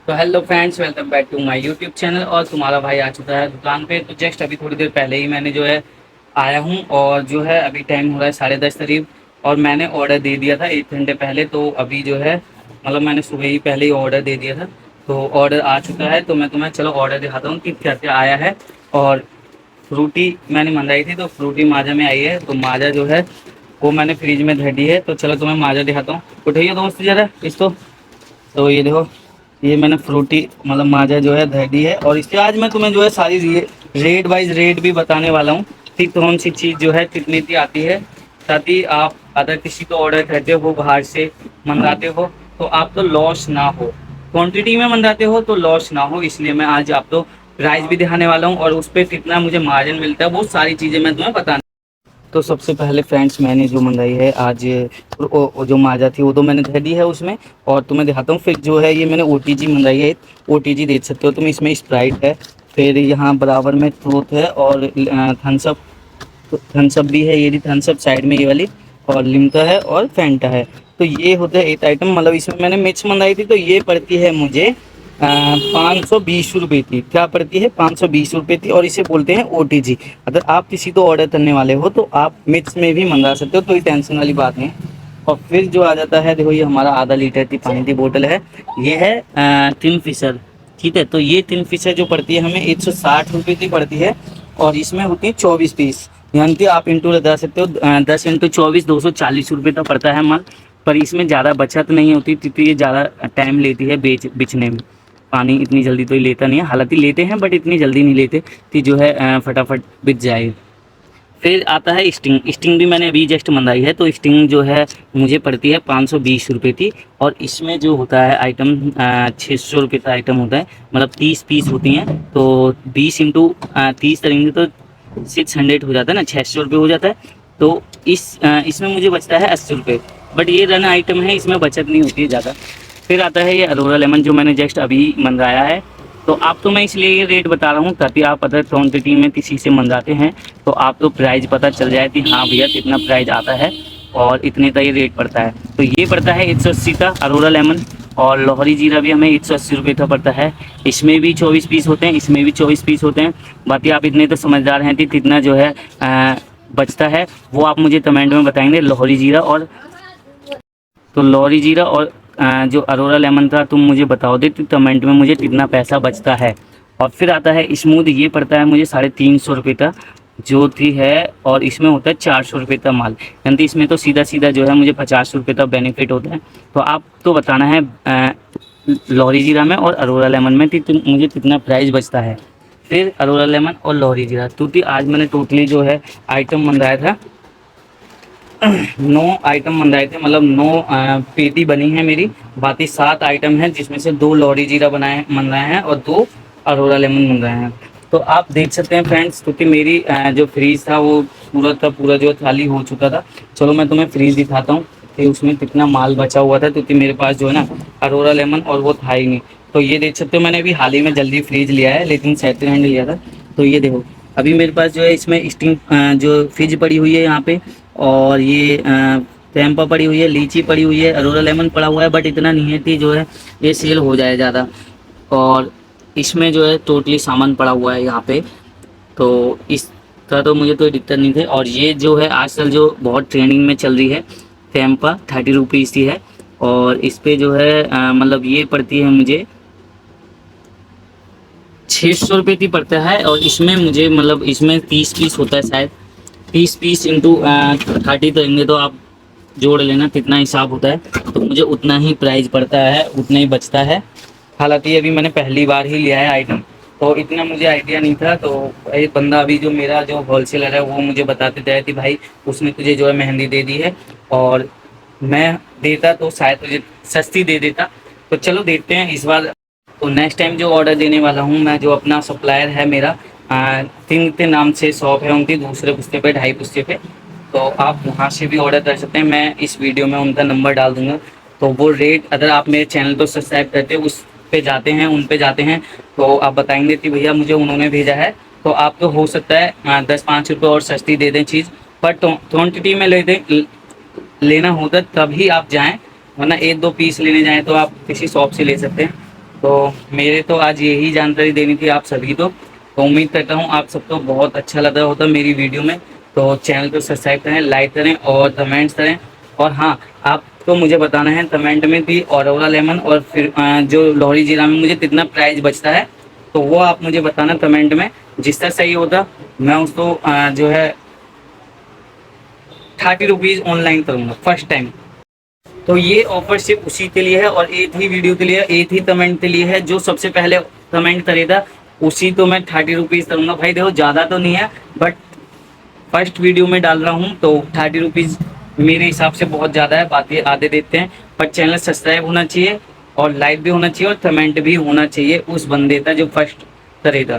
तो hello friends, welcome back to my YouTube channel. और तुम्हारा भाई आ चुका है दुकान पे। तो जस्ट अभी थोड़ी देर पहले ही मैंने जो है आया हूँ, और जो है अभी टाइम हो रहा है 10:30 करीब। और मैंने ऑर्डर दे दिया था 1 घंटे पहले। तो अभी जो है मतलब मैंने सुबह ही पहले ही ऑर्डर दे दिया था। तो ऑर्डर आ चुका है। तो मैं तुम्हें चलो ऑर्डर दिखाता हूँ कि क्या क्या आया है। और फ्रूटी मैंने मंगाई थी, तो फ्रूटी माजा में आई है। तो माजा जो है वो मैंने फ्रिज में धर दी है। तो चलो तुम्हें माजा दिखाता हूँ। उठाइए दोस्त ज़रा इसको। तो ये देखो, ये मैंने फ्रूटी मतलब माजा जो है धर दी है। और इसके आज मैं तुम्हें जो है सारी रेट वाइज रेट भी बताने वाला हूँ कि कौन सी चीज़ जो है कितनी की आती है, ताकि आप अगर किसी को ऑर्डर करते हो, बाहर से मंगाते हो, तो आप तो लॉस ना हो। क्वांटिटी में मंगाते हो तो लॉस ना हो, इसलिए मैं आज आपको प्राइस भी दिखाने वाला हूँ और उस पर कितना मुझे मार्जिन मिलता है, वो सारी चीज़ें मैं तुम्हें बता। तो सबसे पहले फ्रेंड्स मैंने जो मंगाई है आज, वो जो माजा थी वो तो मैंने धर दी है उसमें। और तुम्हें दिखाता हूँ। फिर जो है ये मैंने ओटीजी मंगाई है। ओटीजी देख सकते हो तुम, इसमें स्प्राइट है, फिर यहाँ बराबर में ट्रूथ है, और थम्सअप, थम्सअप भी है। ये भी थम्सअप साइड में ये वाली, और लिम्का है और फैंटा है। तो ये होता है 8 आइटम। मतलब इसमें मैंने मिर्च मंगाई थी, तो ये पड़ती है मुझे 520 रुपये थी। क्या पड़ती है? 520 रुपये थी। और इसे बोलते हैं ओटीजी। अगर आप किसी को ऑर्डर करने वाले हो तो आप मिक्स में भी मंगा सकते हो, कोई टेंशन वाली बात नहीं। और फिर जो आ जाता है, देखो ये हमारा आधा लीटर की पानी की बोतल है। ये है किंग फिशर। ठीक है, तो ये किंग फिशर जो पड़ती है हमें 160 रुपये की पड़ती है। और इसमें होती है 24 पीस, यानी कि आप इंटू लगा सकते हो। 10 × 24 240 रुपये का पड़ता है माल। पर इसमें ज़्यादा बचत नहीं होती, क्योंकि ये ज़्यादा टाइम लेती है बेचने में। पानी इतनी जल्दी तो ये लेता नहीं है, हालांकि लेते हैं बट इतनी जल्दी नहीं लेते कि जो है फटाफट बिक जाए। फिर आता है स्टिंग। स्टिंग भी मैंने अभी जस्ट मंगाई है। तो स्टिंग जो है मुझे पड़ती है 520 रुपये की। और इसमें जो होता है आइटम 600 रुपये का आइटम होता है, मतलब 30 पीस होती हैं। तो 20 × 30 करेंगे तो 600 हो जाता है ना, 600 रुपये हो जाता है। तो इसमें मुझे बचता है 80 रुपये। बट ये रन आइटम है, इसमें बचत नहीं होती है ज़्यादा। फिर आता है ये अरोरा लेमन, जो मैंने जस्ट अभी मंगाया है। तो आप तो मैं इसलिए ये रेट बता रहा हूँ ताकि आप अदर क्वान्टिटी में किसी से मंगाते हैं तो आपको प्राइस पता चल जाए कि हाँ भैया कितना प्राइस आता है और इतने का ये रेट पड़ता है। तो ये पड़ता है 180 का अरोरा लेमन। और लोहरी जीरा भी हमें 180 रुपये का पड़ता है। इसमें भी 24 पीस होते हैं, इसमें भी 24 पीस होते हैं। बाकी आप इतने तो समझदार हैं कि कितना जो है बचता है, वो आप मुझे कमेंट में बताएंगे। लोहरी जीरा और तो लोहरी जीरा और जो अरोरा लेमन का तुम मुझे बताओ दे तो कमेंट में मुझे कितना पैसा बचता है। और फिर आता है स्मूद। ये पड़ता है मुझे 350 रुपये का जो थी है। और इसमें होता है 400 रुपये का माल, यानी इसमें तो सीधा सीधा जो है मुझे 50 रुपये का बेनिफिट होता है। तो आप तो बताना है लोहरी जीरा में और अरोरा लेमन में कि मुझे कितना प्राइस बचता है। फिर अरोरा लेमन और लोहरी जीरा, क्योंकि आज मैंने टोटली जो है आइटम मंगाया था 9 आइटम मंगाए थे, मतलब 9 पेटी बनी है मेरी। बाकी 7 आइटम हैं, जिसमें से 2 लॉरी जीरा मंगाए हैं और 2 अरोरा लेमन मंगाए हैं। तो आप देख सकते हैं फ्रेंड्स, क्योंकि मेरी जो फ्रीज था वो पूरा का पूरा जो खाली हो चुका था। चलो मैं तुम्हें फ्रीज दिखाता हूँ कि उसमें कितना माल बचा हुआ था, क्योंकि मेरे पास जो है ना अरोरा लेमन और वो था ही नहीं। तो ये देख सकते हो, मैंने अभी हाल ही में जल्दी फ्रीज लिया है, लेकिन सेकेंड हैंड लिया था। तो ये देखो, अभी मेरे पास जो है इसमें स्टिंग जो फ्रिज पड़ी हुई है यहाँ पे। और ये टेम्पा पड़ी हुई है, लीची पड़ी हुई है, अरोरा लेमन पड़ा हुआ है। बट इतना नहीं है कि जो है ये सेल हो जाए ज़्यादा। और इसमें जो है टोटली सामान पड़ा हुआ है यहाँ पे। तो इसका तो मुझे कोई दिक्कत नहीं थी। और ये जो है आजकल जो बहुत ट्रेंडिंग में चल रही है, टेम्पा 30 रुपीज़ की है। और इस पर जो है मतलब ये पड़ती है मुझे 600 रुपये की पड़ता है। और इसमें मुझे मतलब इसमें 30 पीस होता है शायद। 30 पीस इंटू 30 करेंगे तो आप जोड़ लेना कितना हिसाब होता है। तो मुझे उतना ही प्राइस पड़ता है, उतना ही बचता है। हालांकि अभी मैंने पहली बार ही लिया है आइटम, तो इतना मुझे आइडिया नहीं था। तो एक बंदा अभी जो मेरा जो होलसेलर है वो मुझे बताते थे कि भाई उसने तुझे जो है मेहंदी दे दी है, और मैं देता तो शायद तुझे सस्ती दे देता। तो चलो देखते हैं इस बार। तो नेक्स्ट टाइम जो ऑर्डर देने वाला हूँ मैं, जो अपना सप्लायर है मेरा, थिंग के नाम से शॉप है उनकी, दूसरे पुस्ते पे, 2.5 पुस्ते पे। तो आप वहाँ से भी ऑर्डर कर सकते हैं। मैं इस वीडियो में उनका नंबर डाल दूँगा। तो वो रेट, अगर आप मेरे चैनल को सब्सक्राइब करते हो, उस पे जाते हैं, उन पे जाते हैं, तो आप बताएंगे कि भैया मुझे उन्होंने भेजा है। तो आपको हो सकता है 10-5 रुपये और सस्ती दे दें चीज़। पर क्वान्टिटी में लेना होता तभी आप जाएँ, वरना 1-2 पीस लेने जाएँ तो आप किसी शॉप से ले सकते हैं। तो मेरे तो आज यही जानकारी देनी थी आप सभी को। तो उम्मीद करता हूँ आप सबको बहुत अच्छा लगा होता मेरी वीडियो में। तो चैनल को सब्सक्राइब करें, लाइक करें और कमेंट्स करें। और हाँ, आपको मुझे बताना है कमेंट में भी ऑरोरा लेमन और फिर जो लोहरी जिला में मुझे कितना प्राइस बचता है, तो वो आप मुझे बताना कमेंट में। जिसका सही होता मैं उसको जो है 30 रुपीज़ ऑनलाइन करूँगा फर्स्ट टाइम। तो ये ऑफर सिर्फ उसी के लिए है और एक ही वीडियो के लिए, एक ही कमेंट के लिए है। जो सबसे पहले कमेंट करेगा उसी तो मैं 30 रुपीज़ करूँगा। भाई देखो ज़्यादा तो नहीं है, बट फर्स्ट वीडियो में डाल रहा हूँ तो 30 रुपीज़ मेरे हिसाब से बहुत ज़्यादा है। बाकी आधे देते हैं, पर चैनल सब्सक्राइब होना चाहिए और लाइक भी होना चाहिए और कमेंट भी होना चाहिए उस बंदे का जो फर्स्ट करेगा।